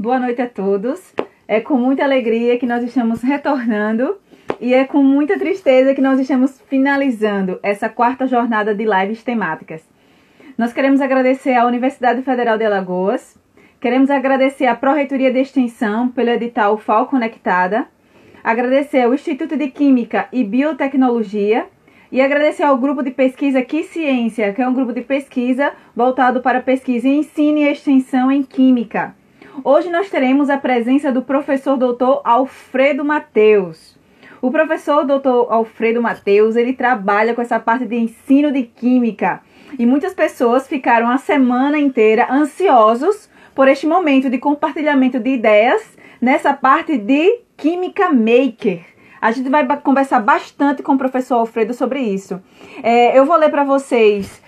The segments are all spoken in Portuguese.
Boa noite a todos. É com muita alegria que nós estamos retornando e é com muita tristeza que nós estamos finalizando essa quarta jornada de lives temáticas. Nós queremos agradecer à Universidade Federal de Alagoas, queremos agradecer à Pró-Reitoria de Extensão pelo edital FAO Conectada, agradecer ao Instituto de Química e Biotecnologia e agradecer ao grupo de pesquisa Que Ciência, que é um grupo de pesquisa voltado para pesquisa em ensino e extensão em Química. Hoje nós teremos a presença do professor Dr. Alfredo Matheus. O professor Dr. Alfredo Matheus, ele trabalha com essa parte de ensino de Química. E muitas pessoas ficaram a semana inteira ansiosos por este momento de compartilhamento de ideias nessa parte de Química Maker. A gente vai conversar bastante com o professor Alfredo sobre isso. Eu vou ler para vocês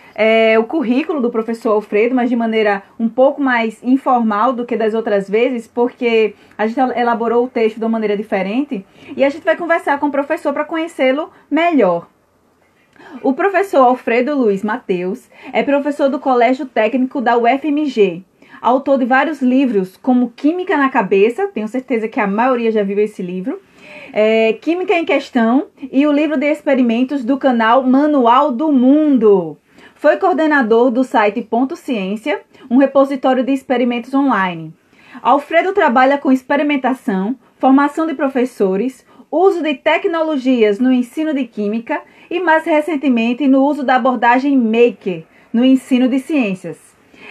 o currículo do professor Alfredo, mas de maneira um pouco mais informal do que das outras vezes, porque a gente elaborou o texto de uma maneira diferente e a gente vai conversar com o professor para conhecê-lo melhor. O professor Alfredo Luiz Matheus é professor do Colégio Técnico da UFMG, autor de vários livros, como Química na Cabeça, tenho certeza que a maioria já viu esse livro, Química em Questão e o livro de experimentos do canal Manual do Mundo. Foi coordenador do site Ponto Ciência, um repositório de experimentos online. Alfredo trabalha com experimentação, formação de professores, uso de tecnologias no ensino de Química e, mais recentemente, no uso da abordagem Maker no ensino de ciências.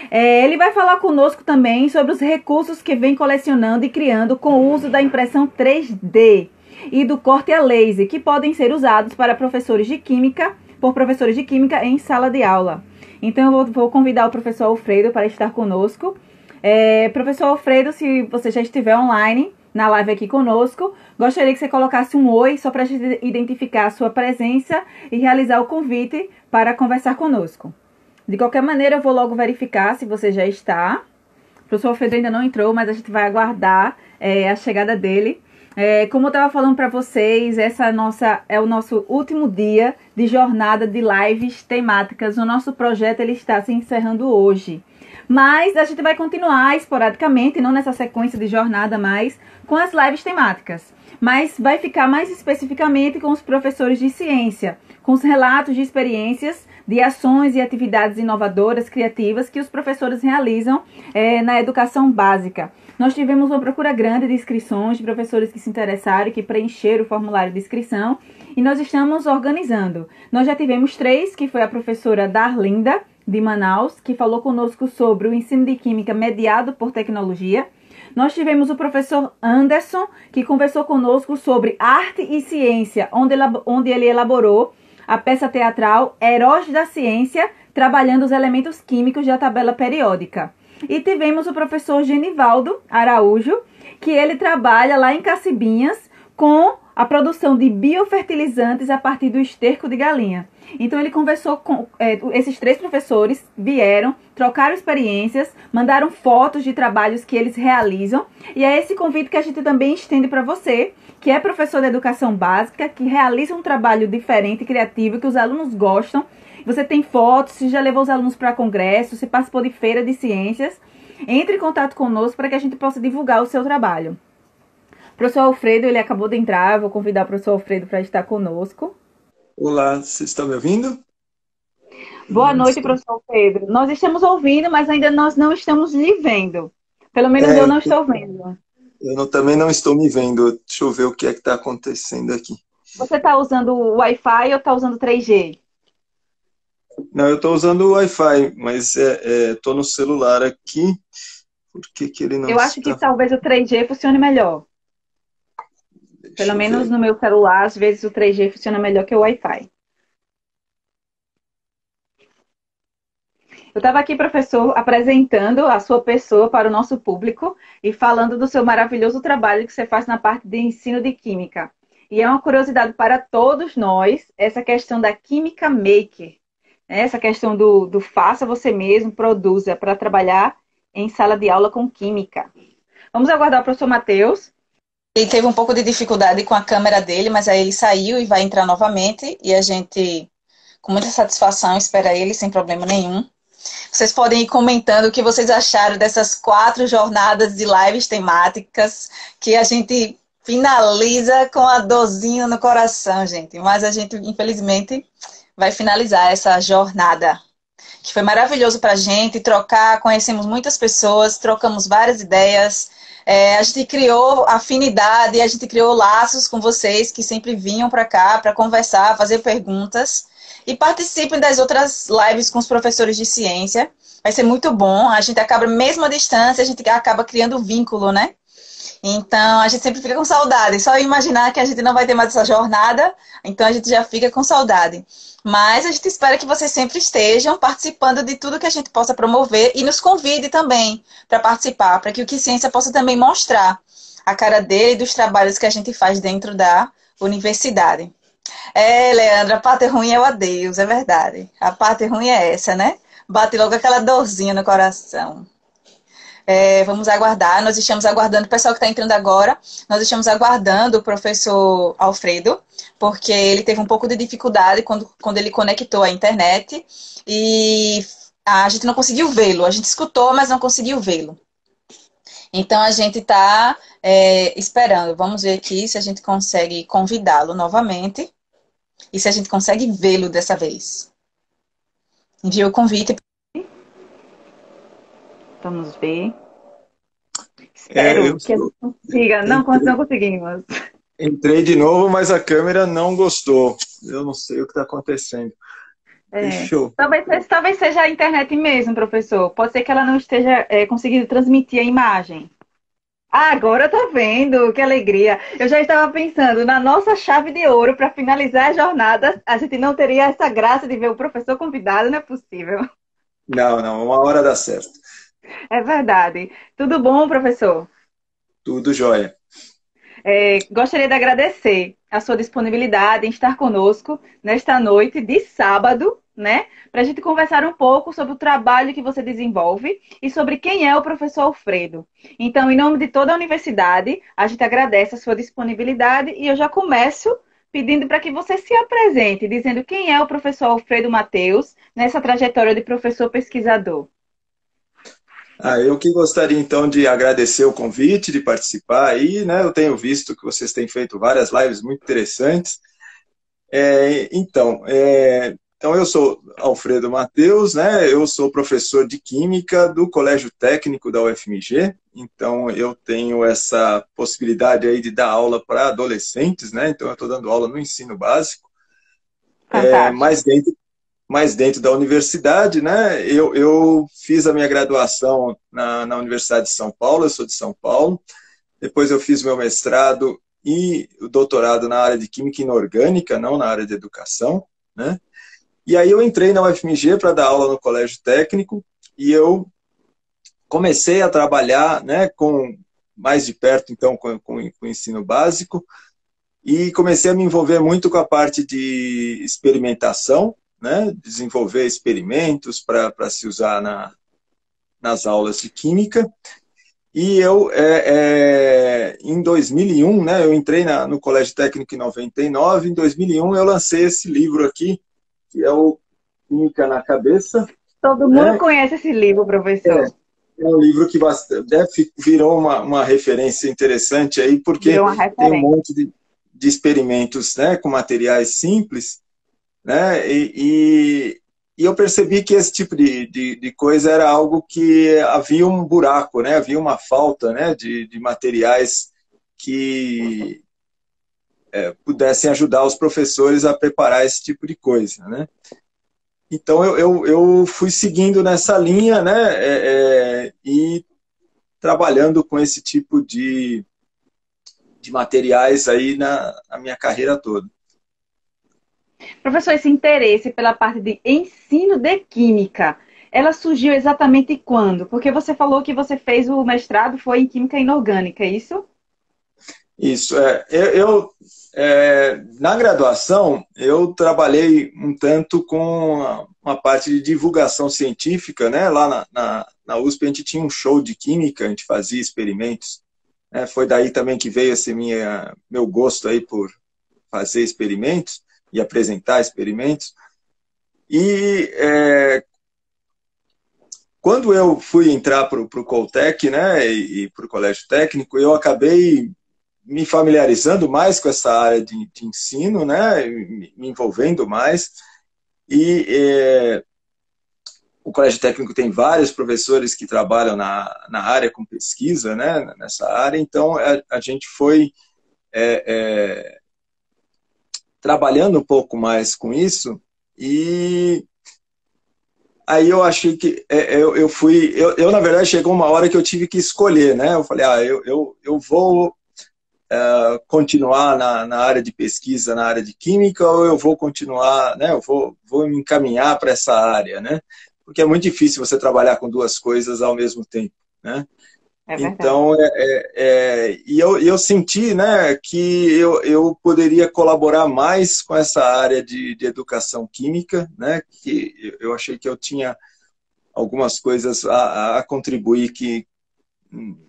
Ele vai falar conosco também sobre os recursos que vem colecionando e criando com o uso da impressão 3D e do corte a laser, que podem ser usados para professores de Química, por professores de Química em sala de aula. Então, eu vou convidar o professor Alfredo para estar conosco. Professor Alfredo, se você já estiver online na live aqui conosco, gostaria que você colocasse um oi, só para a gente identificar a sua presença e realizar o convite para conversar conosco. De qualquer maneira, eu vou logo verificar se você já está. O professor Alfredo ainda não entrou, mas a gente vai aguardar a chegada dele. Como eu estava falando para vocês, é o nosso último dia de jornada de lives temáticas. O nosso projeto ele está se encerrando hoje. Mas a gente vai continuar esporadicamente, não nessa sequência de jornada mais, com as lives temáticas. Mas vai ficar mais especificamente com os professores de ciência, com os relatos de experiências, de ações e atividades inovadoras, criativas, que os professores realizam na educação básica. Nós tivemos uma procura grande de inscrições de professores que se interessaram e que preencheram o formulário de inscrição e nós estamos organizando. Nós já tivemos 3, que foi a professora Darlinda, de Manaus, que falou conosco sobre o ensino de Química mediado por tecnologia. Nós tivemos o professor Anderson, que conversou conosco sobre arte e ciência, onde ele elaborou a peça teatral Heróis da Ciência, trabalhando os elementos químicos da tabela periódica. E tivemos o professor Genivaldo Araújo, que ele trabalha lá em Cacibinhas com a produção de biofertilizantes a partir do esterco de galinha. Então ele conversou com esses 3 professores, vieram, trocaram experiências, mandaram fotos de trabalhos que eles realizam. E é esse convite que a gente também estende para você, que é professor de educação básica, que realiza um trabalho diferente e criativo, que os alunos gostam. Você tem fotos, você já levou os alunos para congresso, você participou de feira de ciências. Entre em contato conosco para que a gente possa divulgar o seu trabalho. O professor Alfredo, ele acabou de entrar, eu vou convidar o professor Alfredo para estar conosco. Olá, vocês estão me ouvindo? Boa noite, professor Alfredo. Nós estamos ouvindo, mas ainda nós não estamos lhe vendo. Pelo menos eu não estou vendo. Eu também não estou me vendo. Deixa eu ver o que é que está acontecendo aqui. Você está usando o Wi-Fi ou está usando 3G? Não, eu estou usando o Wi-Fi, mas estou no celular aqui. Por que ele não Eu acho que talvez o 3G funcione melhor. Pelo menos no meu celular, às vezes o 3G funciona melhor que o Wi-Fi. Eu estava aqui, professor, apresentando a sua pessoa para o nosso público e falando do seu maravilhoso trabalho que você faz na parte de ensino de Química. E é uma curiosidade para todos nós, essa questão da Química Maker. Essa questão do faça você mesmo, produza, para trabalhar em sala de aula com Química. Vamos aguardar o professor Matheus. Ele teve um pouco de dificuldade com a câmera dele, mas aí ele saiu e vai entrar novamente. E a gente, com muita satisfação, espera ele sem problema nenhum. Vocês podem ir comentando o que vocês acharam dessas 4 jornadas de lives temáticas que a gente finaliza com a dorzinha no coração, gente. Mas a gente, infelizmente, vai finalizar essa jornada, que foi maravilhoso para a gente trocar, conhecemos muitas pessoas, trocamos várias ideias, a gente criou afinidade, a gente criou laços com vocês que sempre vinham para cá para conversar, fazer perguntas, e participem das outras lives com os professores de ciência. Vai ser muito bom, a gente acaba, mesmo à distância, a gente acaba criando vínculo, né? Então, a gente sempre fica com saudade. Só imaginar que a gente não vai ter mais essa jornada, então a gente já fica com saudade. Mas a gente espera que vocês sempre estejam participando de tudo que a gente possa promover e nos convide também para participar, para que o Que Ciência possa também mostrar a cara dele e dos trabalhos que a gente faz dentro da universidade. Leandra, a parte ruim é o adeus, é verdade. A parte ruim é essa, né? Bate logo aquela dorzinha no coração. Vamos aguardar, nós estamos aguardando, o pessoal que está entrando agora, nós estamos aguardando o professor Alfredo, porque ele teve um pouco de dificuldade quando ele conectou a internet e a gente não conseguiu vê-lo, a gente escutou, mas não conseguiu vê-lo. Então a gente está esperando, vamos ver aqui se a gente consegue convidá-lo novamente e se a gente consegue vê-lo dessa vez. Enviou o convite. Vamos ver. Espero que a gente consiga. Não conseguimos. Entrei de novo, mas a câmera não gostou. Eu não sei o que está acontecendo. Talvez seja a internet mesmo, professor. Pode ser que ela não esteja conseguindo transmitir a imagem. Agora eu tô vendo, que alegria. Eu já estava pensando, na nossa chave de ouro, para finalizar a jornada, a gente não teria essa graça de ver o professor convidado, não é possível. Não, uma hora dá certo. É verdade. Tudo bom, professor? Tudo jóia. Gostaria de agradecer a sua disponibilidade em estar conosco nesta noite de sábado, né? Para a gente conversar um pouco sobre o trabalho que você desenvolve e sobre quem é o professor Alfredo. Então, em nome de toda a universidade, a gente agradece a sua disponibilidade e eu já começo pedindo para que você se apresente, dizendo quem é o professor Alfredo Matheus nessa trajetória de professor pesquisador. Eu que gostaria, então, de agradecer o convite, de participar aí, né? Eu tenho visto que vocês têm feito várias lives muito interessantes. Então, eu sou Alfredo Matheus, né? Eu sou professor de Química do Colégio Técnico da UFMG, então eu tenho essa possibilidade aí de dar aula para adolescentes, né? Então eu estou dando aula no ensino básico, mas dentro da universidade, né? Eu fiz a minha graduação na Universidade de São Paulo, eu sou de São Paulo. Depois eu fiz meu mestrado e o doutorado na área de Química Inorgânica, não na área de Educação, né? E aí eu entrei na UFMG para dar aula no Colégio Técnico e eu comecei a trabalhar, né, mais de perto, então, com o ensino básico e comecei a me envolver muito com a parte de experimentação, né, desenvolver experimentos para se usar nas aulas de química. E eu, em 2001, né, eu entrei no Colégio Técnico em 99, em 2001 eu lancei esse livro aqui, que é o Química na Cabeça. Todo mundo conhece esse livro, professor. É um livro que virou uma referência interessante aí, porque tem um monte de experimentos, né, com materiais simples, né, e eu percebi que esse tipo de coisa era algo que havia um buraco, né, havia uma falta, né, de materiais que pudessem ajudar os professores a preparar esse tipo de coisa, né. Então eu fui seguindo nessa linha, né, e trabalhando com esse tipo de materiais aí na minha carreira toda. Professor, esse interesse pela parte de ensino de química, ela surgiu exatamente quando? Porque você falou que você fez o mestrado foi em química inorgânica, é isso? Isso, na graduação, eu trabalhei um tanto com uma parte de divulgação científica, né? Lá na USP a gente tinha um show de química, a gente fazia experimentos. Né? Foi daí também que veio esse meu gosto aí por fazer experimentos e apresentar experimentos. E quando eu fui entrar para o Coltec, né, e para o Colégio Técnico, eu acabei me familiarizando mais com essa área de ensino, né, me envolvendo mais. E o Colégio Técnico tem vários professores que trabalham na área com pesquisa, né, nessa área, então a gente foi trabalhando um pouco mais com isso, e aí eu achei que eu na verdade chegou uma hora que eu tive que escolher, né? Eu falei, eu vou continuar na área de pesquisa, na área de química, ou eu vou continuar, né? Eu vou me encaminhar para essa área, né? Porque é muito difícil você trabalhar com duas coisas ao mesmo tempo, né? É verdade. Então, eu senti, né, que eu poderia colaborar mais com essa área de educação química, né, que eu achei que eu tinha algumas coisas a contribuir que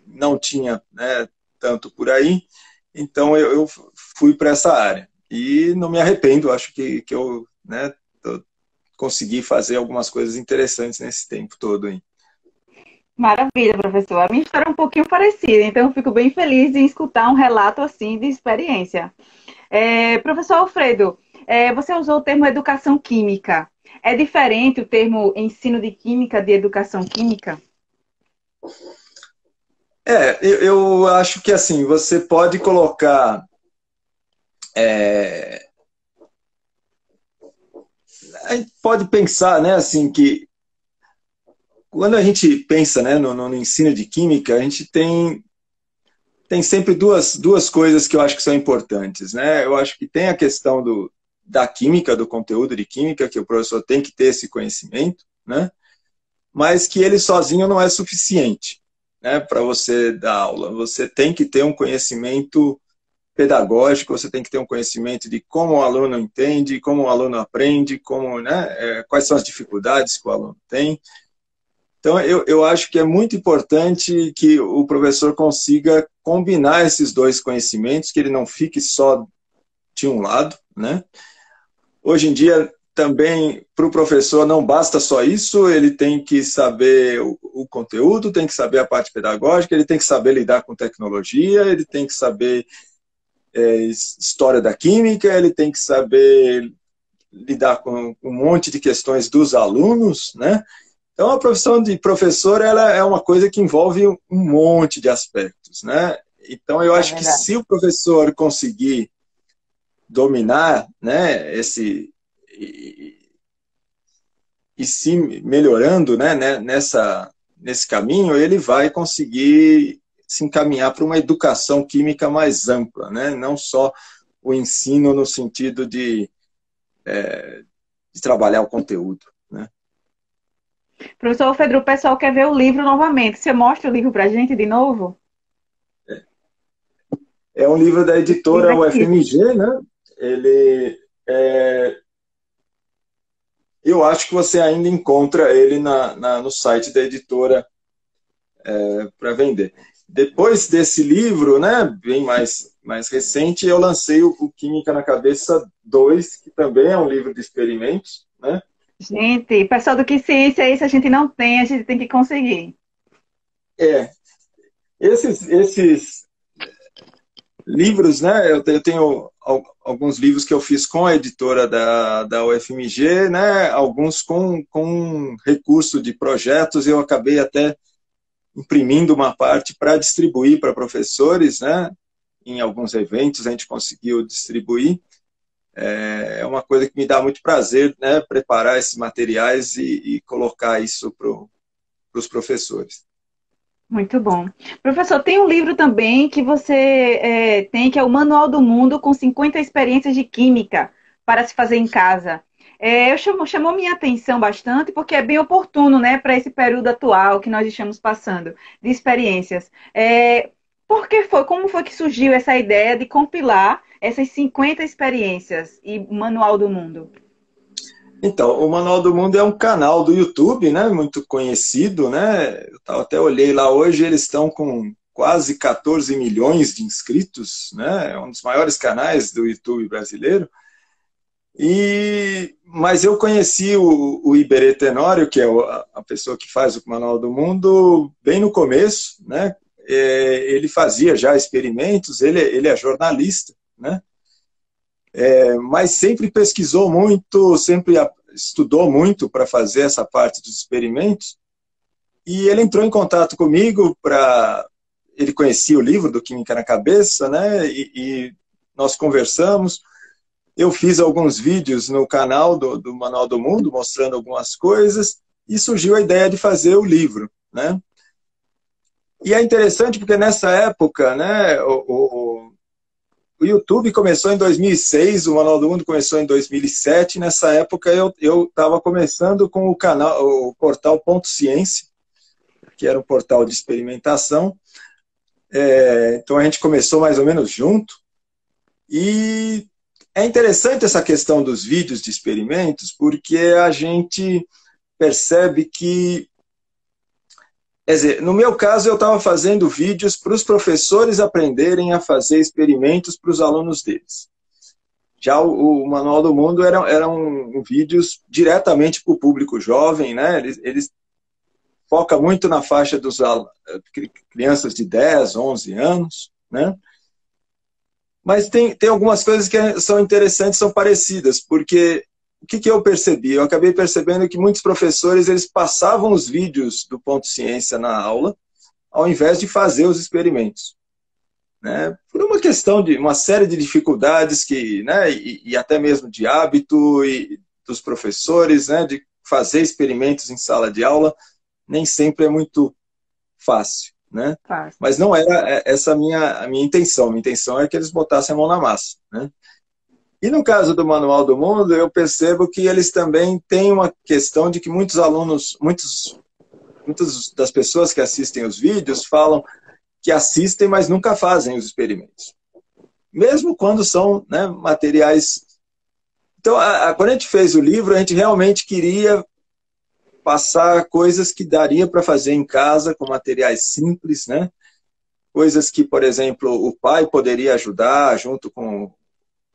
não tinha, né, tanto por aí. Então, eu fui para essa área. E não me arrependo, acho que eu, né, consegui fazer algumas coisas interessantes nesse tempo todo aí. Maravilha, professor. A minha história é um pouquinho parecida, então eu fico bem feliz em escutar um relato assim de experiência. Professor Alfredo, você usou o termo educação química. É diferente o termo ensino de química de educação química? Eu acho que assim, você pode colocar. A gente pode pensar, né, assim, que quando a gente pensa, né, no ensino de química, a gente tem sempre duas coisas que eu acho que são importantes, né? Eu acho que tem a questão da química, do conteúdo de química, que o professor tem que ter esse conhecimento, né? Mas que ele sozinho não é suficiente, né, para você dar aula. Você tem que ter um conhecimento pedagógico, você tem que ter um conhecimento de como o aluno entende, como o aluno aprende, quais são as dificuldades que o aluno tem. Então, eu acho que é muito importante que o professor consiga combinar esses dois conhecimentos, que ele não fique só de um lado, né? Hoje em dia, também, para o professor, não basta só isso, ele tem que saber o conteúdo, tem que saber a parte pedagógica, ele tem que saber lidar com tecnologia, ele tem que saber história da química, ele tem que saber lidar com um monte de questões dos alunos, né? Então, a profissão de professor ela é uma coisa que envolve um monte de aspectos, né? Então, eu É acho que verdade. se o professor conseguir dominar, né, e se melhorando, né, nesse caminho, ele vai conseguir se encaminhar para uma educação química mais ampla, né? Não só o ensino no sentido de trabalhar o conteúdo, né? Professor Alfredo, o pessoal quer ver o livro novamente. Você mostra o livro para a gente de novo? É um livro da Livro editora aqui. UFMG, né? Ele eu acho que você ainda encontra ele no site da editora para vender. Depois desse livro, né, bem mais recente, eu lancei o Química na Cabeça 2, que também é um livro de experimentos, né? Gente, pessoal do Que Ciência, isso a gente não tem, a gente tem que conseguir. É, esses livros, né? Eu tenho alguns livros que eu fiz com a editora da UFMG, né? Alguns com recurso de projetos, eu acabei até imprimindo uma parte para distribuir para professores, né? Em alguns eventos a gente conseguiu distribuir. É uma coisa que me dá muito prazer, né? Preparar esses materiais e colocar isso para os professores. Muito bom. Professor, tem um livro também que você tem, que é o Manual do Mundo com 50 experiências de química para se fazer em casa. Chamou minha atenção bastante porque é bem oportuno, né, para esse período atual que nós estamos passando de experiências. Por que foi? Como foi que surgiu essa ideia de compilar essas 50 experiências e Manual do Mundo? Então, o Manual do Mundo é um canal do YouTube, né, muito conhecido, né? Eu até olhei lá hoje, eles estão com quase 14 milhões de inscritos, né? É um dos maiores canais do YouTube brasileiro. Mas eu conheci o Iberê Tenório, que é a pessoa que faz o Manual do Mundo, bem no começo, né? Ele fazia já experimentos, ele é jornalista, né? Mas sempre pesquisou muito, sempre estudou muito para fazer essa parte dos experimentos. E ele entrou em contato comigo para... Ele conhecia o livro do Química na Cabeça, né? E nós conversamos. Eu fiz alguns vídeos no canal do Manual do Mundo, mostrando algumas coisas, e surgiu a ideia de fazer o livro, né? E é interessante porque nessa época, né, o YouTube começou em 2006, o Manual do Mundo começou em 2007. Nessa época eu estava começando com o canal, o portal Ponto Ciência, que era um portal de experimentação. Então a gente começou mais ou menos junto. E é interessante essa questão dos vídeos de experimentos, porque a gente percebe que... Quer dizer, no meu caso, eu estava fazendo vídeos para os professores aprenderem a fazer experimentos para os alunos deles. Já o Manual do Mundo eram vídeos diretamente para o público jovem, né? Eles focam muito na faixa dos crianças de 10, 11 anos, né? Mas tem algumas coisas que são interessantes, são parecidas, porque o que eu percebi? Eu acabei percebendo que muitos professores eles passavam os vídeos do Ponto Ciência na aula, ao invés de fazer os experimentos, né? Por uma questão de uma série de dificuldades que, né, e até mesmo de hábito e dos professores, né, de fazer experimentos em sala de aula, nem sempre é muito fácil, né? Fácil. Mas não era essa a minha intenção. Minha intenção é que eles botassem a mão na massa, né? E no caso do Manual do Mundo, eu percebo que eles também têm uma questão de que muitos alunos, muitas das pessoas que assistem os vídeos falam que assistem, mas nunca fazem os experimentos. Mesmo quando são, né, materiais... Então, quando a gente fez o livro, a gente realmente queria passar coisas que daria para fazer em casa, com materiais simples, né? Coisas que, por exemplo, o pai poderia ajudar junto com,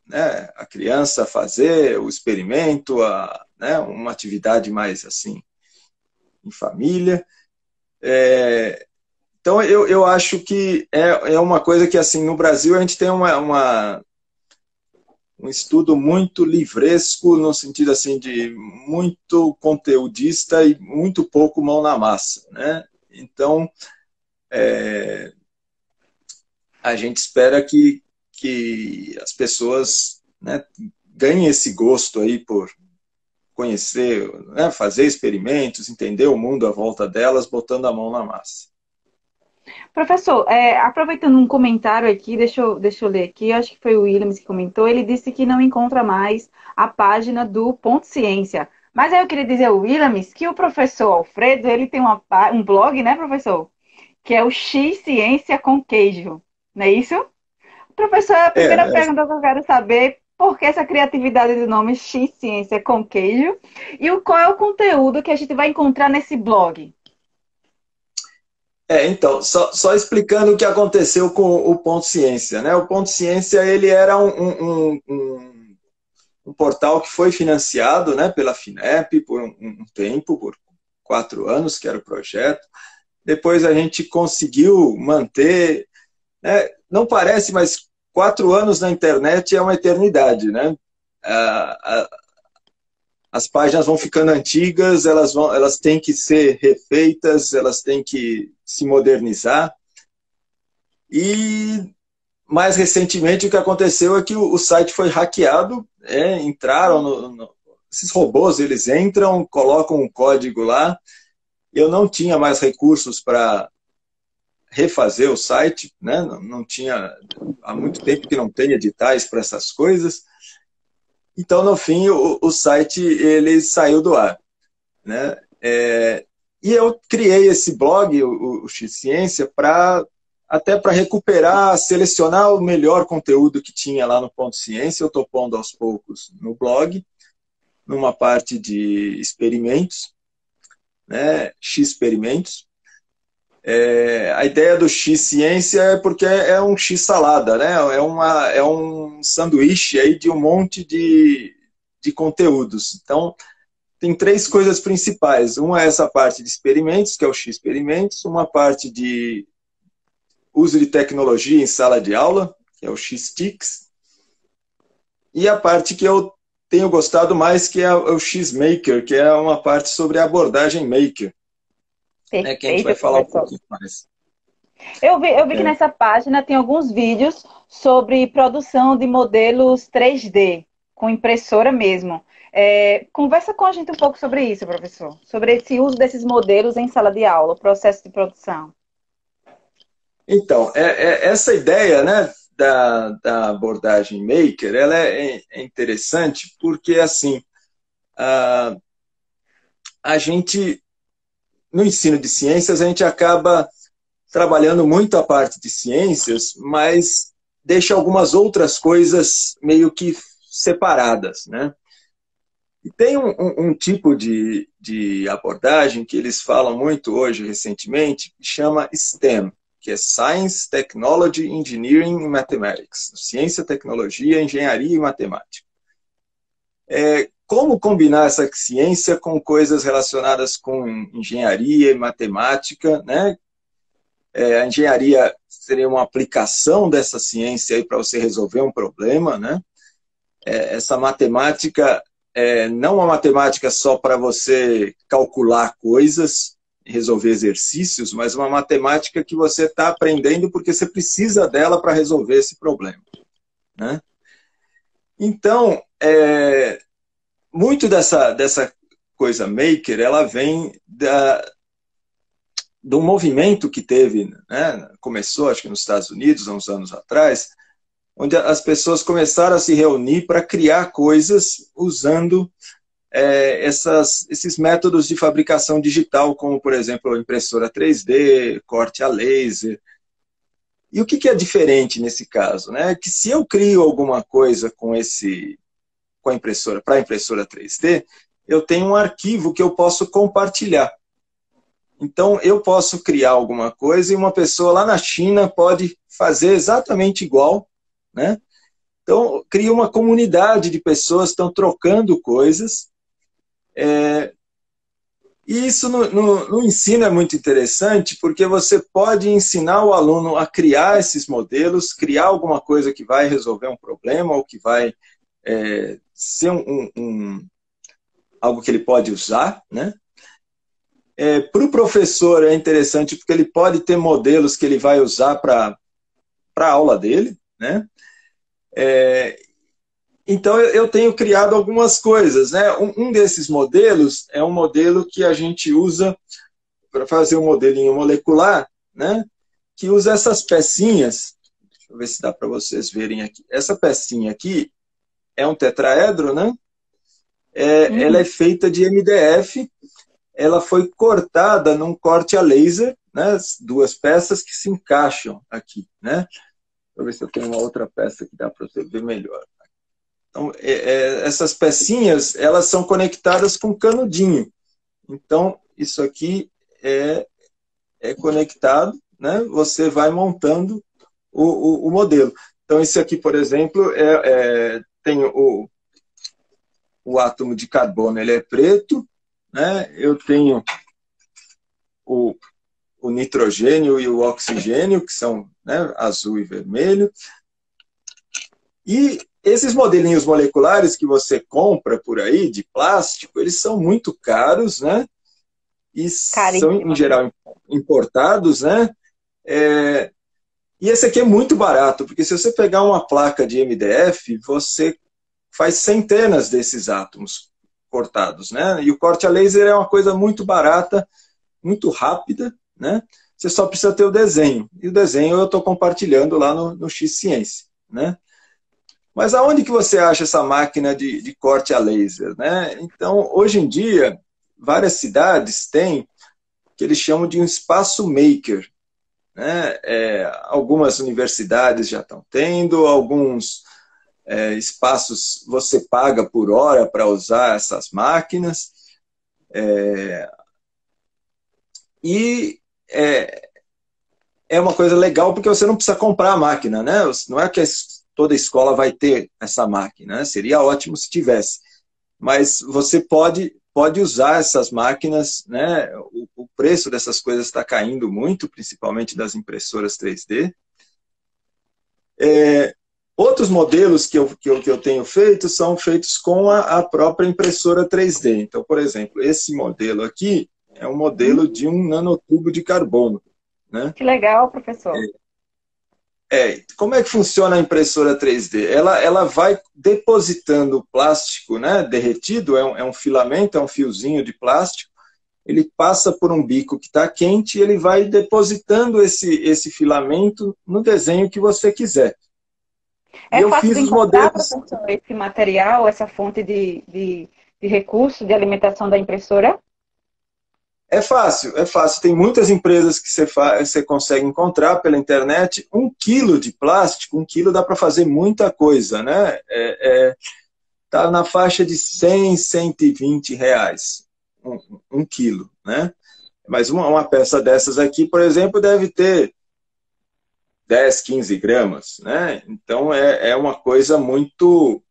né, a criança a fazer o experimento, né, uma atividade mais assim, em família. Então, eu acho que é uma coisa que, assim, no Brasil a gente tem um estudo muito livresco, no sentido assim de muito conteudista e muito pouco mão na massa, né? Então, a gente espera que as pessoas, né, ganhem esse gosto aí por conhecer, né, fazer experimentos, entender o mundo à volta delas, botando a mão na massa. Professor, aproveitando um comentário aqui, deixa eu ler aqui, acho que foi o Williams que comentou, ele disse que não encontra mais a página do Ponto Ciência. Mas aí eu queria dizer ao Williams que o professor Alfredo, ele tem um blog, né, professor? Que é o X Ciência com Queijo, não é isso? Professor, a primeira pergunta que eu quero saber, por que essa criatividade do nome X Ciência com Queijo? E qual é o conteúdo que a gente vai encontrar nesse blog? Então, só explicando o que aconteceu com o Ponto Ciência, né? O Ponto Ciência, ele era um portal que foi financiado, né, pela FINEP por um tempo, por 4 anos, que era o projeto. Depois a gente conseguiu manter, né? Não parece, mas 4 anos na internet é uma eternidade, né? As páginas vão ficando antigas, elas têm que ser refeitas, elas têm que se modernizar. E mais recentemente o que aconteceu é que o site foi hackeado, entraram esses robôs, eles entram, colocam um código lá. Eu não tinha mais recursos para refazer o site, né? Não tinha, há muito tempo que não tem editais para essas coisas. Então, no fim, o site ele saiu do ar, né? E eu criei esse blog, o X-Ciência, até para recuperar, selecionar o melhor conteúdo que tinha lá no Ponto Ciência. Eu estou pondo aos poucos no blog, numa parte de experimentos, né? X-experimentos. A ideia do X-Ciência é porque é um X-salada, né? É um sanduíche aí de um monte de de conteúdos. Então, tem três coisas principais. Uma é essa parte de experimentos, que é o X-Experimentos, uma parte de uso de tecnologia em sala de aula, que é o X-TICS, e a parte que eu tenho gostado mais, que é o X-Maker, que é uma parte sobre a abordagem maker, né, que a gente vai Perfeito, falar um professor. pouquinho mais. Eu vi que nessa página tem alguns vídeos sobre produção de modelos 3D, com impressora mesmo. Conversa com a gente um pouco sobre isso, professor. Sobre esse uso desses modelos em sala de aula, o processo de produção. Então, essa ideia, né, da abordagem maker, ela é interessante porque, assim, a, a gente, no ensino de ciências, a gente acaba trabalhando muito a parte de ciências, mas deixa algumas outras coisas meio que separadas, né? E tem um tipo de abordagem que eles falam muito hoje, recentemente, que chama STEM, que é Science, Technology, Engineering and Mathematics. Ciência, tecnologia, engenharia e matemática. Como combinar essa ciência com coisas relacionadas com engenharia e matemática, né? A engenharia seria uma aplicação dessa ciência aí para você resolver um problema, né? Essa matemática não uma matemática só para você calcular coisas, resolver exercícios, mas uma matemática que você está aprendendo porque você precisa dela para resolver esse problema, né? Então, muito dessa coisa maker, ela vem de um movimento que teve, né? Começou, acho que nos Estados Unidos, há uns anos atrás, onde as pessoas começaram a se reunir para criar coisas usando esses métodos de fabricação digital, como, por exemplo, a impressora 3D, corte a laser. E o que é diferente nesse caso? Né? Que se eu crio alguma coisa com a impressora, para a impressora 3D, eu tenho um arquivo que eu posso compartilhar. Então, eu posso criar alguma coisa e uma pessoa lá na China pode fazer exatamente igual, né? Então, cria uma comunidade de pessoas que estão trocando coisas. E isso no ensino é muito interessante, porque você pode ensinar o aluno a criar esses modelos, criar alguma coisa que vai resolver um problema, ou que vai ser algo que ele pode usar, né? Para o professor é interessante, porque ele pode ter modelos que ele vai usar para a aula dele, né? Então, eu tenho criado algumas coisas, né? Um desses modelos é um modelo que a gente usa para fazer um modelinho molecular, né? Que usa essas pecinhas. Deixa eu ver se dá para vocês verem aqui. Essa pecinha aqui é um tetraedro, né? Ela é feita de MDF. Ela foi cortada num corte a laser, né? Duas peças que se encaixam aqui, né? Deixa eu ver se eu tenho uma outra peça que dá para você ver melhor. Então, essas pecinhas, elas são conectadas com canudinho. Então, isso aqui é conectado, né? Você vai montando o modelo. Então, esse aqui, por exemplo, tem o átomo de carbono, ele é preto, né? Eu tenho o nitrogênio e o oxigênio, que são, né, azul e vermelho. E esses modelinhos moleculares que você compra por aí, de plástico, eles são muito caros, né? E são, em geral, importados, né? E esse aqui é muito barato, porque se você pegar uma placa de MDF, você faz centenas desses átomos cortados, né? E o corte a laser é uma coisa muito barata, muito rápida, né? Você só precisa ter o desenho. E o desenho eu estou compartilhando lá no X-Ciência, né? Mas aonde que você acha essa máquina de corte a laser, né? Então, hoje em dia, várias cidades têm o que eles chamam de um espaço maker, né? Algumas universidades já estão tendo, alguns espaços você paga por hora para usar essas máquinas. E é uma coisa legal porque você não precisa comprar a máquina, né? Não é que toda escola vai ter essa máquina, né? Seria ótimo se tivesse. mas você pode usar essas máquinas, né? O preço dessas coisas está caindo muito, principalmente das impressoras 3D. Outros modelos que eu tenho feito são feitos com a própria impressora 3D. Então, por exemplo, esse modelo aqui é um modelo de um nanotubo de carbono, né? Que legal, professor. Como é que funciona a impressora 3D? Ela vai depositando o plástico, né, derretido, é um filamento, é um fiozinho de plástico, ele passa por um bico que está quente e ele vai depositando esse filamento no desenho que você quiser. É E eu fácil fiz de os encontrar, modelos. professor, esse material, essa fonte de recurso de alimentação da impressora? É fácil, é fácil. Tem muitas empresas que você consegue encontrar pela internet. 1 quilo de plástico, 1 quilo dá para fazer muita coisa, né? Tá na faixa de 100, 120 reais. 1 quilo, né? Mas uma peça dessas aqui, por exemplo, deve ter 10, 15 gramas, né? Então é uma coisa muito,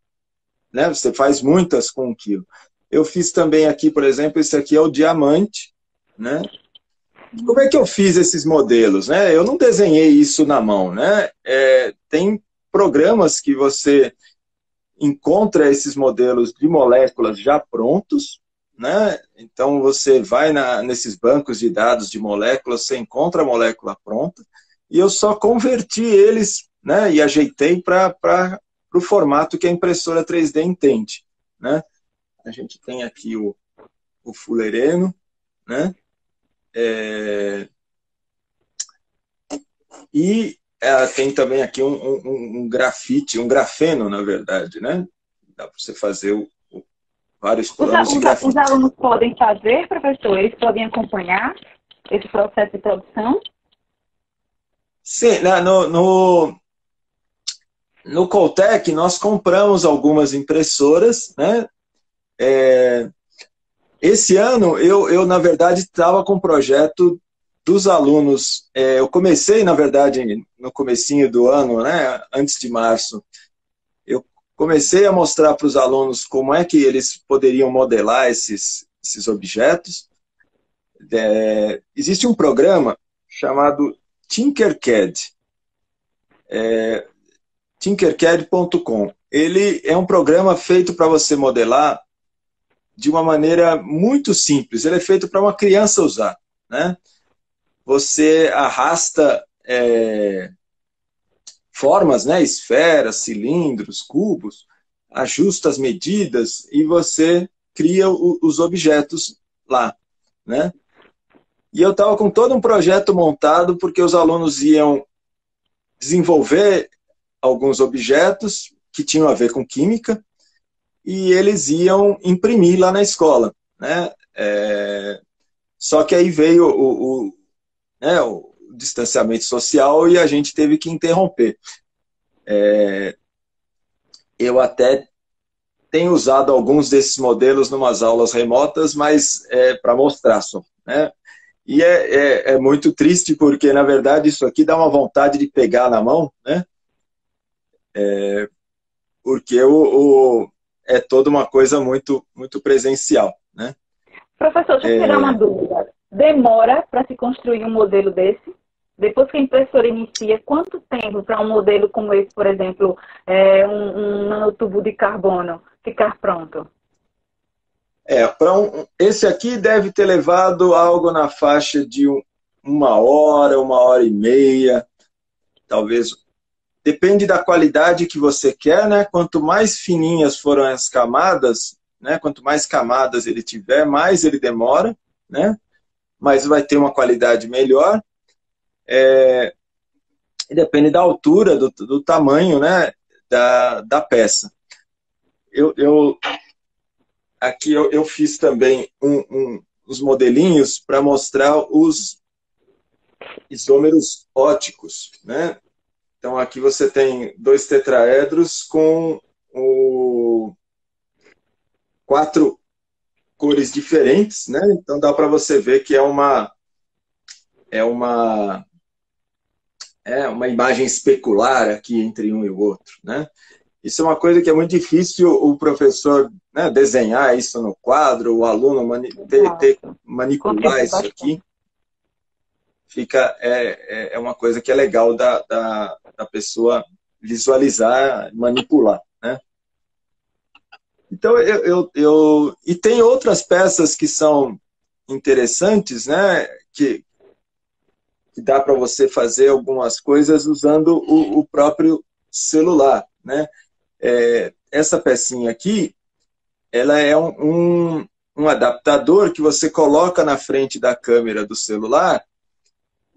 né? Você faz muitas com 1 quilo. Eu fiz também aqui, por exemplo, esse aqui é o diamante, né? Como é que eu fiz esses modelos, né? Eu não desenhei isso na mão, né? Tem programas que você encontra esses modelos de moléculas já prontos, né? Então você vai nesses bancos de dados de moléculas, você encontra a molécula pronta, e eu só converti eles, né? E ajeitei para o formato que a impressora 3D entende, né? A gente tem aqui o fulereno, né? E tem também aqui um grafite, um grafeno, na verdade, né? Dá para você fazer vários planos de Os grafite. alunos podem fazer, professor? Eles podem acompanhar esse processo de produção? Sim, no Coltec nós compramos algumas impressoras, né? Esse ano eu na verdade estava com um projeto dos alunos. Eu comecei, na verdade, no comecinho do ano, né? Antes de março, eu comecei a mostrar para os alunos como é que eles poderiam modelar esses objetos. Existe um programa chamado Tinkercad, tinkercad.com. Ele é um programa feito para você modelar de uma maneira muito simples. Ele é feito para uma criança usar, né? Você arrasta formas, né? Esferas, cilindros, cubos, ajusta as medidas e você cria os objetos lá, né? E eu estava com todo um projeto montado porque os alunos iam desenvolver alguns objetos que tinham a ver com química e eles iam imprimir lá na escola, né? Só que aí veio o distanciamento social e a gente teve que interromper. Eu até tenho usado alguns desses modelos em umas aulas remotas, mas para mostrar só, né? E é muito triste porque, na verdade, isso aqui dá uma vontade de pegar na mão, né? Porque é toda uma coisa muito, muito presencial, né? Professor, deixa eu tirar uma dúvida. Demora para se construir um modelo desse? Depois que a impressora inicia, quanto tempo para um modelo como esse, por exemplo, um nanotubo de carbono, ficar pronto? Esse aqui deve ter levado algo na faixa de 1 hora, 1 hora e meia, talvez. Depende da qualidade que você quer, né? Quanto mais fininhas foram as camadas, né? Quanto mais camadas ele tiver, mais ele demora, né? Mas vai ter uma qualidade melhor. E depende da altura, do tamanho, né? Da peça. Aqui eu fiz também uns modelinhos para mostrar os isômeros óticos, né? Então aqui você tem 2 tetraedros com 4 cores diferentes, né? Então dá para você ver que é uma imagem especular aqui entre um e o outro, né? Isso é uma coisa que é muito difícil o professor, né, desenhar isso no quadro, o aluno manipular Contribui isso bastante. aqui. É uma coisa que é legal da pessoa visualizar, manipular, né? Então, e tem outras peças que são interessantes, né? Que dá para você fazer algumas coisas usando o próprio celular, né? Essa pecinha aqui, ela é um adaptador que você coloca na frente da câmera do celular,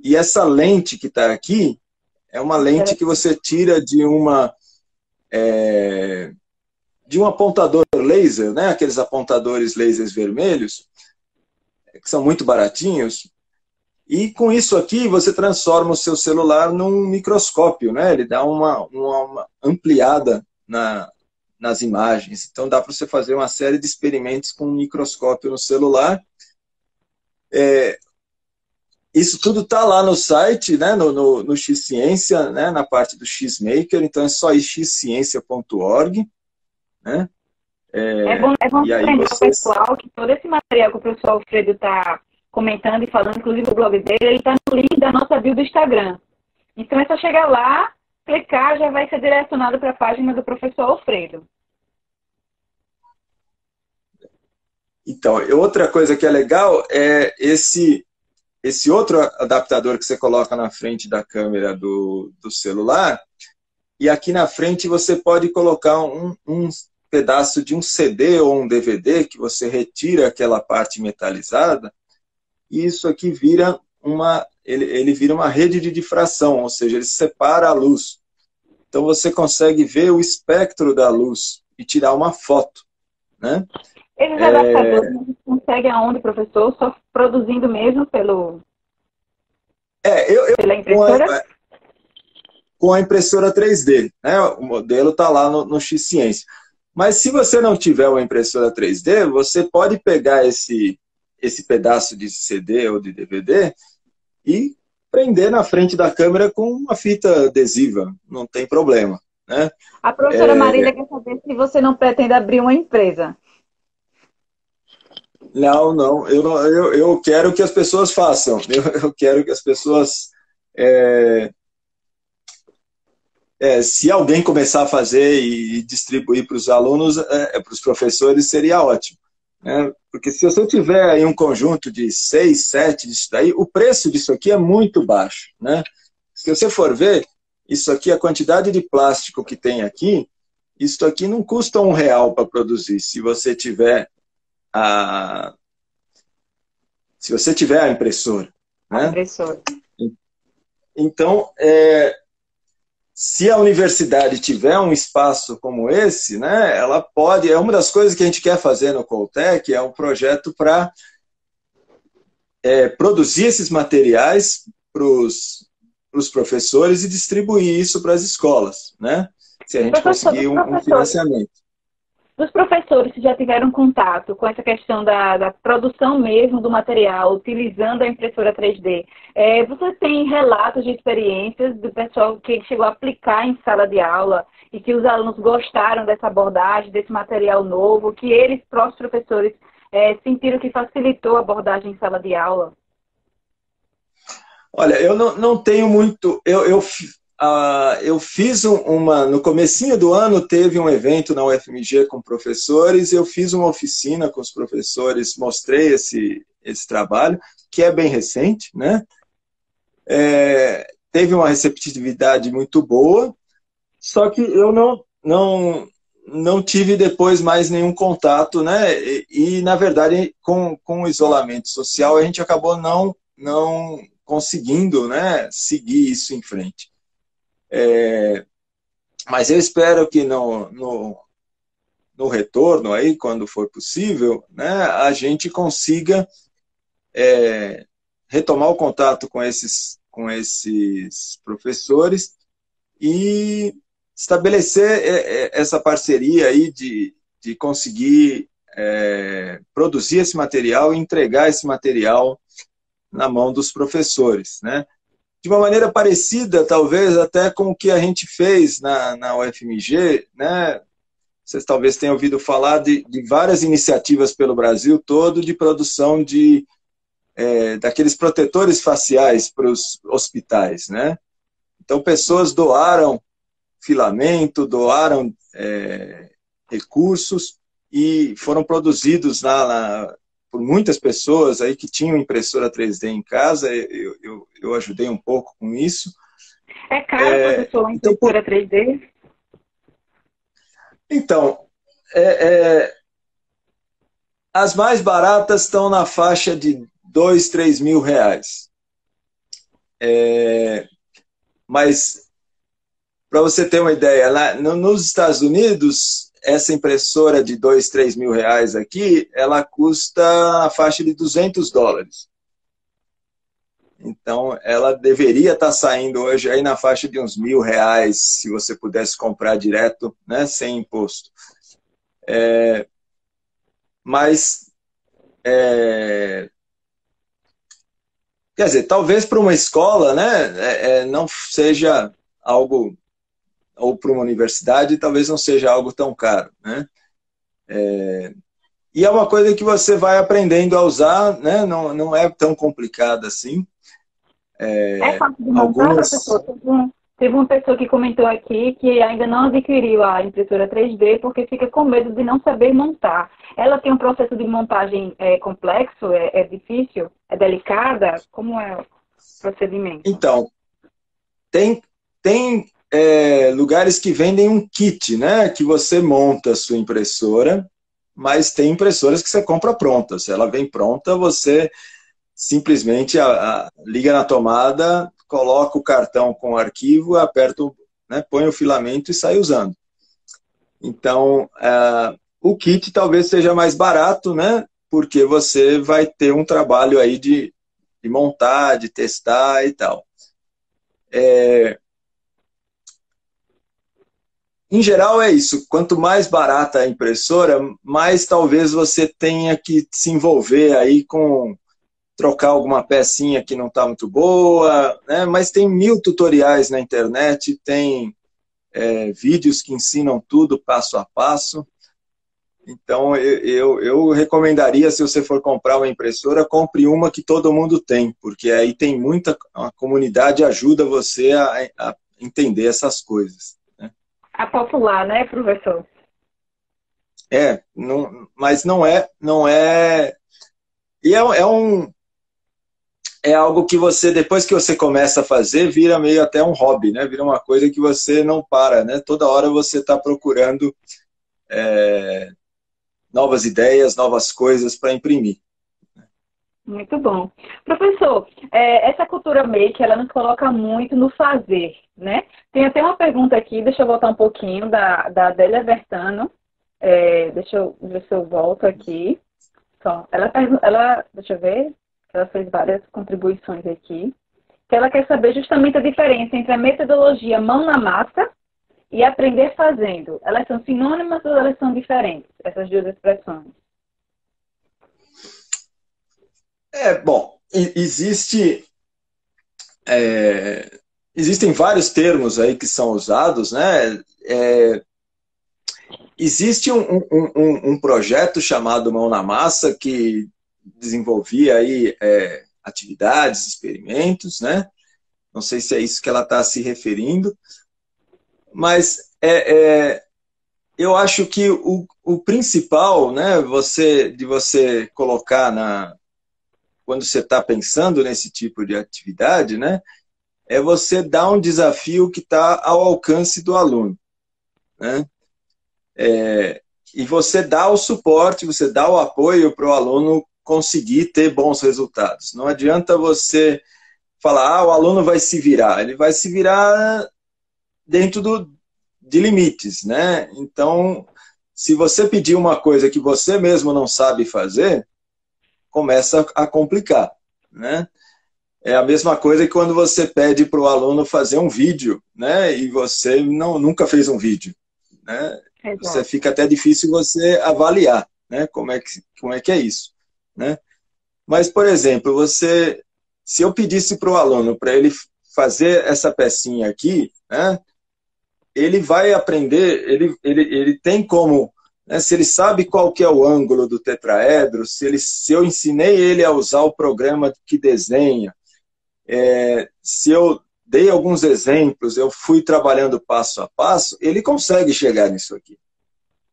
e essa lente que está aqui é uma lente que você tira de um apontador laser, né? Aqueles apontadores lasers vermelhos, que são muito baratinhos. E com isso aqui, você transforma o seu celular num microscópio, né? Ele dá uma ampliada nas imagens. Então, dá para você fazer uma série de experimentos com um microscópio no celular. Isso tudo está lá no site, né? no X-Ciência, né? Na parte do X-Maker. Então, é só xciência.org, né? É bom E aí lembrar ao vocês... pessoal que todo esse material que o professor Alfredo está comentando e falando, inclusive o blog dele, ele está no link da nossa bio do Instagram. Então é só chegar lá, clicar, já vai ser direcionado para a página do professor Alfredo. Então, outra coisa que é legal é esse outro adaptador que você coloca na frente da câmera do celular, e aqui na frente você pode colocar um pedaço de um CD ou um DVD que você retira aquela parte metalizada, e isso aqui vira ele vira uma rede de difração, ou seja, ele separa a luz. Então você consegue ver o espectro da luz e tirar uma foto, né? Esses adaptadores a gente consegue aonde, professor? Só produzindo mesmo pela impressora? Com a impressora 3D, né? O modelo está lá no X-Ciência. Mas se você não tiver uma impressora 3D, você pode pegar esse pedaço de CD ou de DVD e prender na frente da câmera com uma fita adesiva, não tem problema, né? A professora Marília quer saber se você não pretende abrir uma empresa. Não, eu quero que as pessoas façam, eu quero que as pessoas... se alguém começar a fazer e distribuir para os alunos, para os professores, seria ótimo, né? Porque se você tiver aí um conjunto de 6, 7 disso daí, o preço disso aqui é muito baixo, né? Se você for ver, isso aqui, a quantidade de plástico que tem aqui, isso aqui não custa R$ 1 para produzir, se você tiver a impressora, né? A impressora. Então, se a universidade tiver um espaço como esse, né, ela pode... É uma das coisas que a gente quer fazer no Coltec, é um projeto para produzir esses materiais para os professores e distribuir isso para as escolas, né? Se a gente conseguir um financiamento. Dos professores que já tiveram contato com essa questão da produção mesmo do material, utilizando a impressora 3D, você tem relatos de experiências do pessoal que chegou a aplicar em sala de aula e que os alunos gostaram dessa abordagem, desse material novo, que eles, próprios professores, sentiram que facilitou a abordagem em sala de aula? Olha, eu não tenho muito... Eu fiz no comecinho do ano, teve um evento na UFMG com professores, eu fiz uma oficina com os professores, mostrei esse trabalho, que é bem recente, né? Teve uma receptividade muito boa, só que eu não tive depois mais nenhum contato, né? Na verdade, com o isolamento social, a gente acabou não conseguindo, né, seguir isso em frente. Mas eu espero que no retorno, aí, quando for possível, né, a gente consiga retomar o contato com esses professores e estabelecer essa parceria aí de conseguir produzir esse material e entregar esse material na mão dos professores, né? de uma maneira parecida, talvez, até com o que a gente fez na UFMG, né? Vocês talvez tenham ouvido falar de várias iniciativas pelo Brasil todo de produção daqueles protetores faciais para os hospitais, né? Então, pessoas doaram filamento, doaram recursos e foram produzidos por muitas pessoas aí que tinham impressora 3D em casa. Eu ajudei um pouco com isso. É caro, professor, a impressora 3D? Então, as mais baratas estão na faixa de 2, 3 mil reais. Mas, para você ter uma ideia, lá nos Estados Unidos, essa impressora de 2, 3 mil reais aqui, ela custa a faixa de $200. Então, ela deveria estar saindo hoje aí na faixa de uns R$ 1.000, se você pudesse comprar direto, né, sem imposto. Mas, quer dizer, talvez para uma escola, né, não seja algo, ou para uma universidade, talvez não seja algo tão caro, né? E é uma coisa que você vai aprendendo a usar, né? Não é tão complicado assim. É fácil de montar, professor? Teve uma pessoa que comentou aqui que ainda não adquiriu a impressora 3D porque fica com medo de não saber montar. Ela tem um processo de montagem complexo, é difícil, é delicada? Como é o procedimento? Então, tem lugares que vendem um kit, né? Que você monta a sua impressora, mas tem impressoras que você compra pronta. Se ela vem pronta, você simplesmente liga na tomada, coloca o cartão com o arquivo, aperta, né, põe o filamento e sai usando. Então, o kit talvez seja mais barato, né? Porque você vai ter um trabalho aí de montar, de testar e tal. Em geral é isso. Quanto mais barata a impressora, mais talvez você tenha que se envolver aí com trocar alguma pecinha que não está muito boa, né? Mas tem 1000 tutoriais na internet, tem vídeos que ensinam tudo passo a passo. Então, eu recomendaria, se você for comprar uma impressora, compre uma que todo mundo tem, porque aí tem a comunidade ajuda você a entender essas coisas. Né? A popular, né, professor? Mas não é... E é algo que você, depois que você começa a fazer, vira meio até um hobby, né? Vira uma coisa que você não para, né? Toda hora você está procurando novas ideias, novas coisas para imprimir. Muito bom. Professor, essa cultura make, ela nos coloca muito no fazer, né? Tem até uma pergunta aqui, deixa eu voltar um pouquinho, da Adélia Bertano. Deixa eu ver se eu volto aqui. Então, deixa eu ver, ela fez várias contribuições aqui. Que ela quer saber justamente a diferença entre a metodologia mão na massa e aprender fazendo. Elas são sinônimas ou elas são diferentes, essas duas expressões? Bom, existem vários termos aí que são usados, né? Existe um projeto chamado Mão na Massa que desenvolvia aí atividades, experimentos, né? Não sei se é isso que ela está se referindo, mas eu acho que o principal, né, de você colocar quando você está pensando nesse tipo de atividade, né, é você dar um desafio que está ao alcance do aluno, né? E você dá o suporte, você dá o apoio para o aluno conseguir ter bons resultados. Não adianta você falar, o aluno vai se virar. Ele vai se virar dentro de limites, né? Então, se você pedir uma coisa que você mesmo não sabe fazer, começa a complicar, né? É a mesma coisa que quando você pede para o aluno fazer um vídeo, né? E você nunca fez um vídeo, né? Você fica até difícil você avaliar, né? Como é que é isso, né? Mas, por exemplo, se eu pedisse para o aluno para ele fazer essa pecinha aqui, né, ele vai aprender, ele tem como, né, se ele sabe qual que é o ângulo do tetraedro, se eu ensinei ele a usar o programa que desenha, se eu dei alguns exemplos, eu fui trabalhando passo a passo, ele consegue chegar nisso aqui.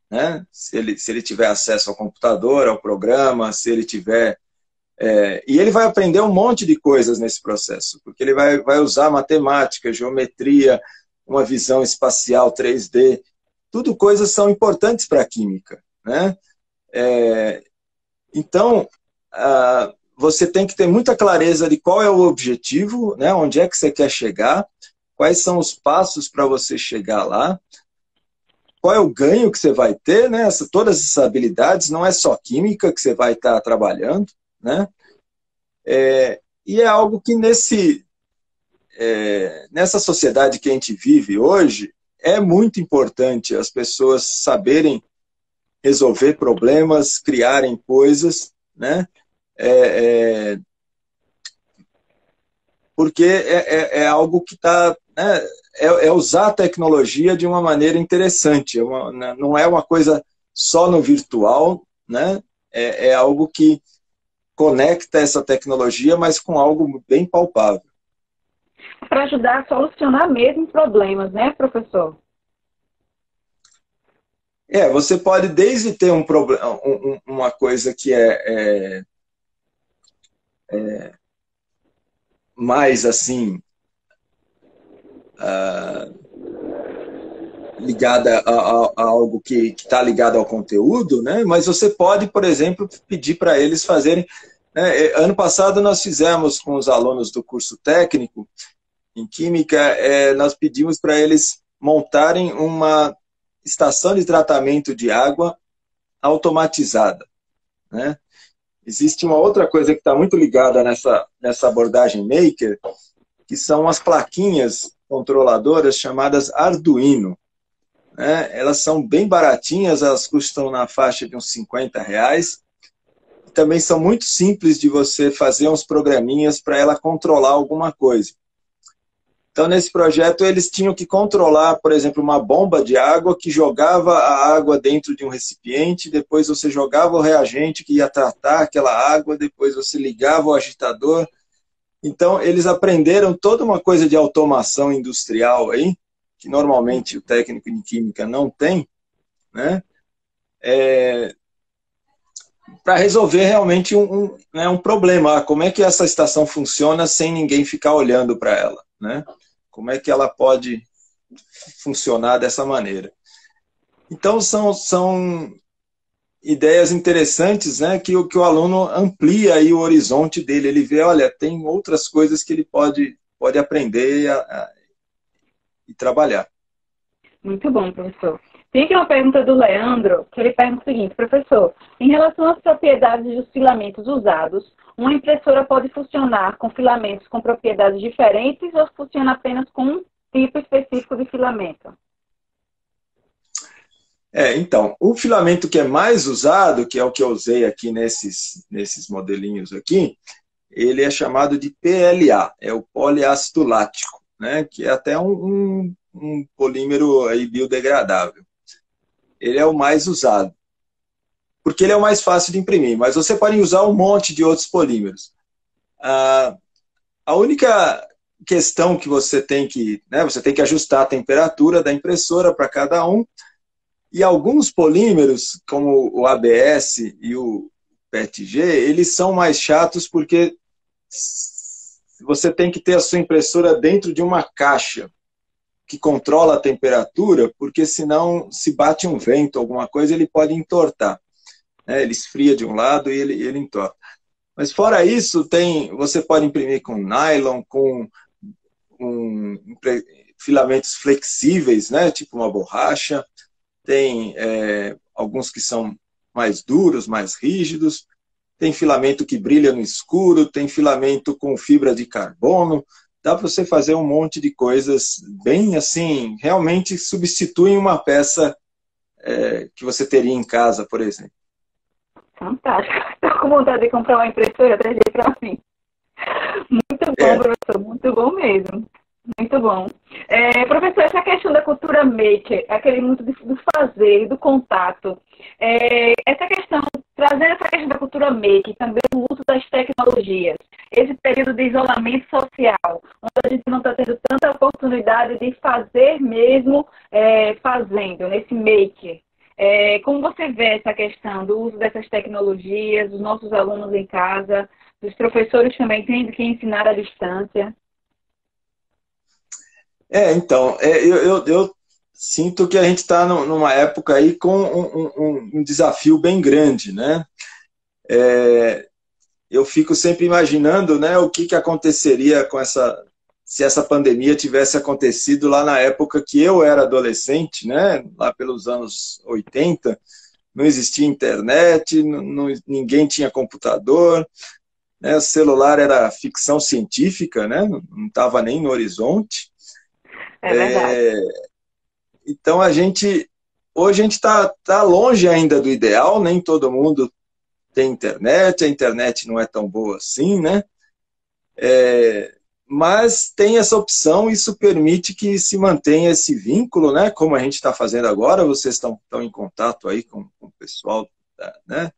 Né? Se ele tiver acesso ao computador, ao programa, se ele tiver... e ele vai aprender um monte de coisas nesse processo, porque ele vai usar matemática, geometria, uma visão espacial 3D, tudo coisas que são importantes para a química. Né? Então, você tem que ter muita clareza de qual é o objetivo, né? Onde é que você quer chegar, quais são os passos para você chegar lá, qual é o ganho que você vai ter, né? Todas essas habilidades, não é só química que você vai estar trabalhando, né? E é algo que nessa sociedade que a gente vive hoje, é muito importante as pessoas saberem resolver problemas, criarem coisas, né? Porque é algo que está... Né? Usar a tecnologia de uma maneira interessante. Não é uma coisa só no virtual, né? É algo que conecta essa tecnologia, mas com algo bem palpável. Para ajudar a solucionar mesmo problemas, né, professor? Você pode desde ter um problema, uma coisa que mais assim ligada a algo que está ligado ao conteúdo, né? Mas você pode, por exemplo, pedir para eles fazerem... Né? Ano passado nós fizemos com os alunos do curso técnico em Química, nós pedimos para eles montarem uma estação de tratamento de água automatizada. Né? Existe uma outra coisa que está muito ligada nessa abordagem maker, que são as plaquinhas controladoras chamadas Arduino. Né? Elas são bem baratinhas, elas custam na faixa de uns R$50. Também são muito simples de você fazer uns programinhas para ela controlar alguma coisa. Então, nesse projeto, eles tinham que controlar, por exemplo, uma bomba de água que jogava a água dentro de um recipiente, depois você jogava o reagente que ia tratar aquela água, depois você ligava o agitador. Então, eles aprenderam toda uma coisa de automação industrial aí, que normalmente o técnico em química não tem, né? Para resolver realmente um problema. Como é que essa estação funciona sem ninguém ficar olhando para ela, né? Como é que ela pode funcionar dessa maneira? Então, são ideias interessantes, né, que o aluno amplia aí o horizonte dele. Ele vê, olha, tem outras coisas que ele pode aprender e trabalhar. Muito bom, professor. Tem aqui uma pergunta do Leandro, que ele pergunta o seguinte: professor, em relação às propriedades dos filamentos usados, uma impressora pode funcionar com filamentos com propriedades diferentes ou funciona apenas com um tipo específico de filamento? Então, o filamento que é mais usado, que é o que eu usei aqui nesses modelinhos aqui, ele é chamado de PLA, é o poliácido lático, né, que é até um polímero aí biodegradável. Ele é o mais usado, porque ele é o mais fácil de imprimir, mas você pode usar um monte de outros polímeros. A única questão que você tem que ajustar a temperatura da impressora para cada um, e alguns polímeros, como o ABS e o PETG, eles são mais chatos porque você tem que ter a sua impressora dentro de uma caixa que controla a temperatura, porque senão, se bate um vento, alguma coisa, ele pode entortar. Né? Ele esfria de um lado e ele entorta. Mas fora isso, você pode imprimir com nylon, com filamentos flexíveis, né? Tipo uma borracha. Tem alguns que são mais duros, mais rígidos. Tem filamento que brilha no escuro, tem filamento com fibra de carbono. Dá para você fazer um monte de coisas bem assim, realmente substituem uma peça que você teria em casa, por exemplo. Fantástico. Estou com vontade de comprar uma impressora 3D para mim. Muito bom, professor, muito bom mesmo. Muito bom. Professor, essa questão da cultura maker, aquele muito do fazer, do contato, essa questão, trazendo essa questão da cultura maker, também o uso das tecnologias, esse período de isolamento social, onde a gente não está tendo tanta oportunidade de fazer mesmo fazendo, nesse maker. Como você vê essa questão do uso dessas tecnologias, dos nossos alunos em casa, dos professores também tendo que ensinar à distância? Então, eu sinto que a gente está numa época aí com um desafio bem grande, né? Eu fico sempre imaginando, né, o que aconteceria com se essa pandemia tivesse acontecido lá na época que eu era adolescente, né? Lá pelos anos 80, não existia internet, ninguém tinha computador, né? O celular era ficção científica, né? Não estava nem no horizonte. É verdade. Então, hoje a gente está longe ainda do ideal, nem todo mundo tem internet, a internet não é tão boa assim, né? Mas tem essa opção, isso permite que se mantenha esse vínculo, né? Como a gente está fazendo agora, vocês estão em contato aí com o pessoal, né?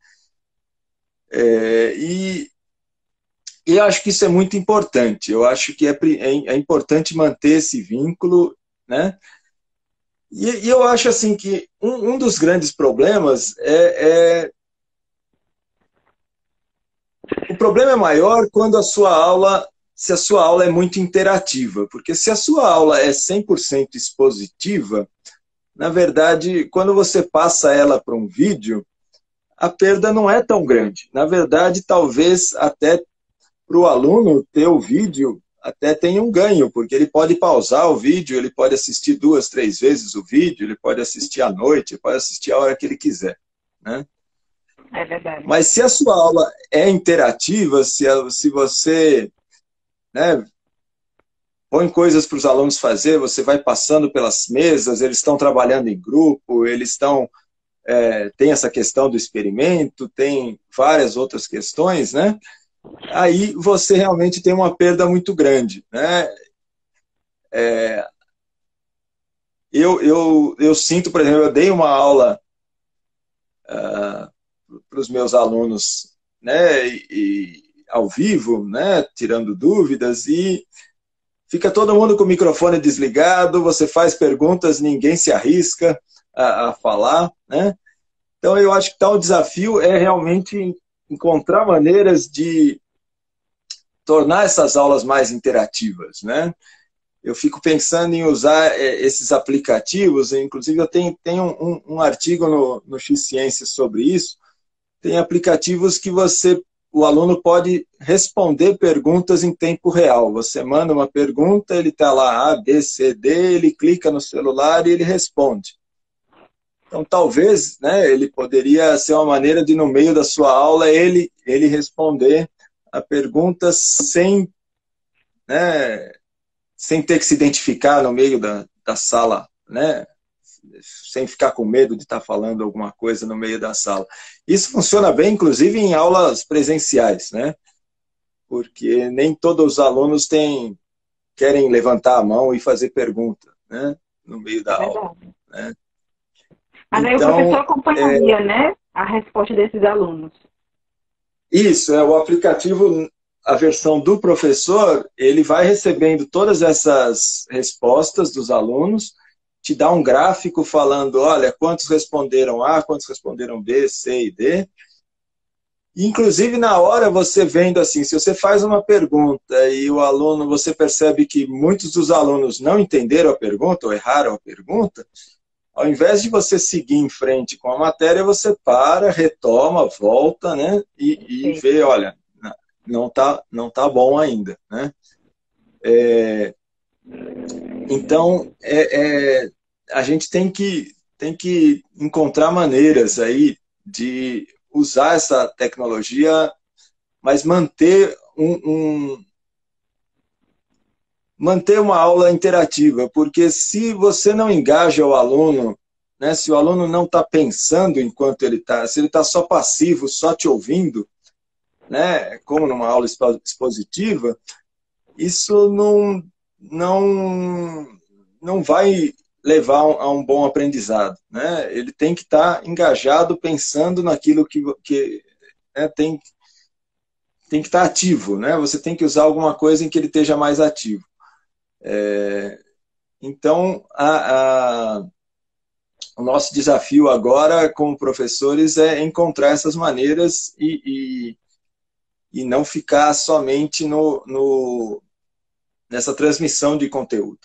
E eu acho que isso é muito importante, eu acho que é importante manter esse vínculo, né? E eu acho assim que um dos grandes problemas o problema é maior quando se a sua aula é muito interativa, porque se a sua aula é 100% expositiva, na verdade, quando você passa ela para um vídeo, a perda não é tão grande. Na verdade, talvez até para o aluno ter o vídeo até tem um ganho, porque ele pode pausar o vídeo, ele pode assistir 2, 3 vezes o vídeo, ele pode assistir à noite, ele pode assistir a hora que ele quiser, né? É verdade. Mas se a sua aula é interativa, se você, né, põe coisas para os alunos fazer, você vai passando pelas mesas, eles estão trabalhando em grupo, tem essa questão do experimento, tem várias outras questões, né? Aí você realmente tem uma perda muito grande, né? Eu sinto, por exemplo, eu dei uma aula para os meus alunos, né, ao vivo, né, tirando dúvidas, e fica todo mundo com o microfone desligado, você faz perguntas, ninguém se arrisca a falar, né? Então eu acho que o desafio é realmente encontrar maneiras de tornar essas aulas mais interativas, né? Eu fico pensando em usar esses aplicativos, inclusive eu tenho um artigo no X-Ciências sobre isso. Tem aplicativos que o aluno pode responder perguntas em tempo real. Você manda uma pergunta, ele está lá, A, B, C, D, ele clica no celular e ele responde. Então, talvez, né, ele poderia ser uma maneira de, no meio da sua aula, ele responder a pergunta sem, né, sem ter que se identificar no meio da sala, né? Sem ficar com medo de estar falando alguma coisa no meio da sala. Isso funciona bem, inclusive, em aulas presenciais, né? Porque nem todos os alunos querem levantar a mão e fazer pergunta, né? No meio da aula, né? Mas aí então, o professor acompanharia, né, a resposta desses alunos. Isso, o aplicativo, a versão do professor, ele vai recebendo todas essas respostas dos alunos, te dá um gráfico falando, olha, quantos responderam A, quantos responderam B, C e D. Inclusive, na hora, você vendo assim, se você faz uma pergunta e o aluno, você percebe que muitos dos alunos não entenderam a pergunta ou erraram a pergunta, ao invés de você seguir em frente com a matéria, você para, retoma, volta, né, e vê, olha, não tá bom ainda, né? Então, a gente tem que encontrar maneiras aí de usar essa tecnologia, mas manter manter uma aula interativa, porque se você não engaja o aluno, né, se o aluno não está pensando enquanto ele está, se ele está só passivo, só te ouvindo, né, como numa aula expositiva, isso não vai levar a um bom aprendizado, né? Ele tem que estar engajado, pensando naquilo que né, tem que estar ativo, né? Você tem que usar alguma coisa em que ele esteja mais ativo. Então, o nosso desafio agora como professores é encontrar essas maneiras e não ficar somente nessa transmissão de conteúdo.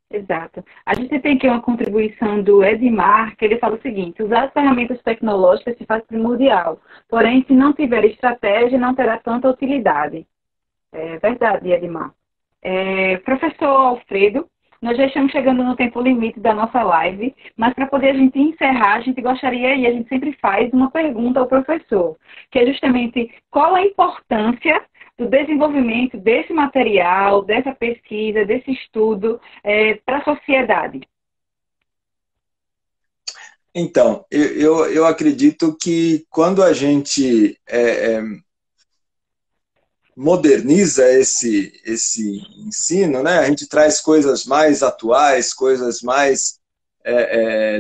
Exato. A gente tem aqui uma contribuição do Edmar, que ele fala o seguinte: usar as ferramentas tecnológicas se faz primordial, porém, se não tiver estratégia, não terá tanta utilidade. É verdade, Edmar. Professor Alfredo, nós já estamos chegando no tempo limite da nossa live, mas para poder a gente encerrar, a gente gostaria, e a gente sempre faz, uma pergunta ao professor, que é justamente qual a importância do desenvolvimento desse material, dessa pesquisa, desse estudo para a sociedade. Então, eu acredito que quando a gente moderniza esse ensino, né? A gente traz coisas mais atuais, coisas mais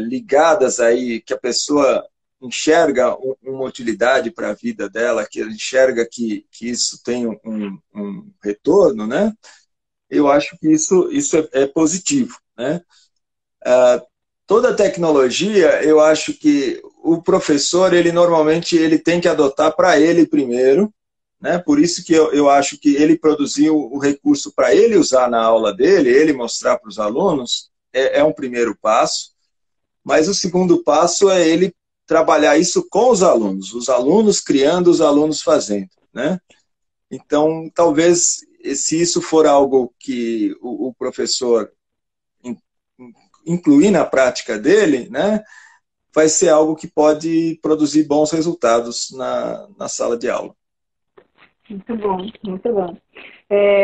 ligadas aí, que a pessoa enxerga uma utilidade para a vida dela, que enxerga que isso tem um retorno, né? Eu acho que isso é positivo, né? Toda tecnologia, eu acho que o professor, ele normalmente tem que adotar para ele primeiro, né? Por isso que eu acho que ele produzir o recurso para ele usar na aula dele, ele mostrar para os alunos, é um primeiro passo. Mas o segundo passo é ele trabalhar isso com os alunos criando, os alunos fazendo, né? Então, talvez, se isso for algo que o professor incluir na prática dele, né, vai ser algo que pode produzir bons resultados na sala de aula. Muito bom, muito bom.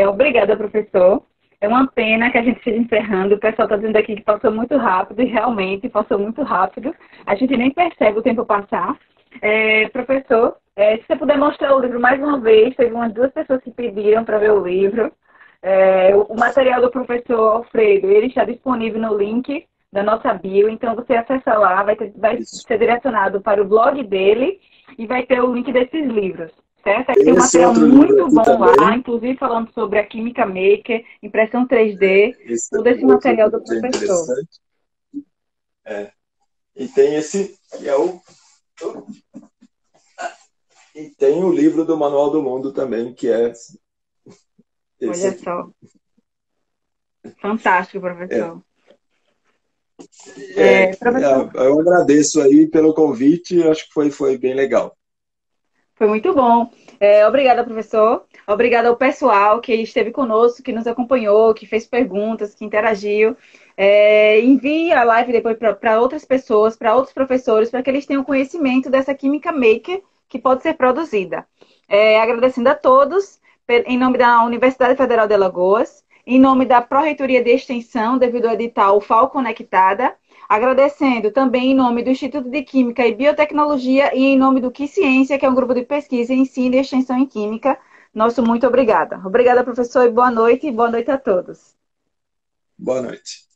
Obrigada, professor. É uma pena que a gente esteja encerrando. O pessoal está dizendo aqui que passou muito rápido, e realmente passou muito rápido. A gente nem percebe o tempo passar. Professor, se você puder mostrar o livro mais uma vez, teve umas 2 pessoas que pediram para ver o livro. O material do professor Alfredo, ele está disponível no link da nossa bio, então você acessa lá, vai ser direcionado para o blog dele e vai ter o link desses livros. Certo? Tem um material muito bom também lá, inclusive falando sobre a Química Maker, impressão 3D, todo esse material do professor. E tem esse, que é e tem o livro do Manual do Mundo também, que é esse. Olha só. Fantástico, professor. Professor. Eu agradeço aí pelo convite, acho que foi bem legal. Foi muito bom. Obrigada, professor. Obrigada ao pessoal que esteve conosco, que nos acompanhou, que fez perguntas, que interagiu. Envie a live depois para outras pessoas, para outros professores, para que eles tenham conhecimento dessa Química Maker que pode ser produzida. Agradecendo a todos, em nome da Universidade Federal de Alagoas, em nome da Pró-Reitoria de Extensão, devido ao edital FAO Conectada, agradecendo também em nome do Instituto de Química e Biotecnologia e em nome do QuiCiência, que é um grupo de pesquisa, ensino e extensão em Química. Nosso muito obrigada. Obrigada, professor, e boa noite a todos. Boa noite.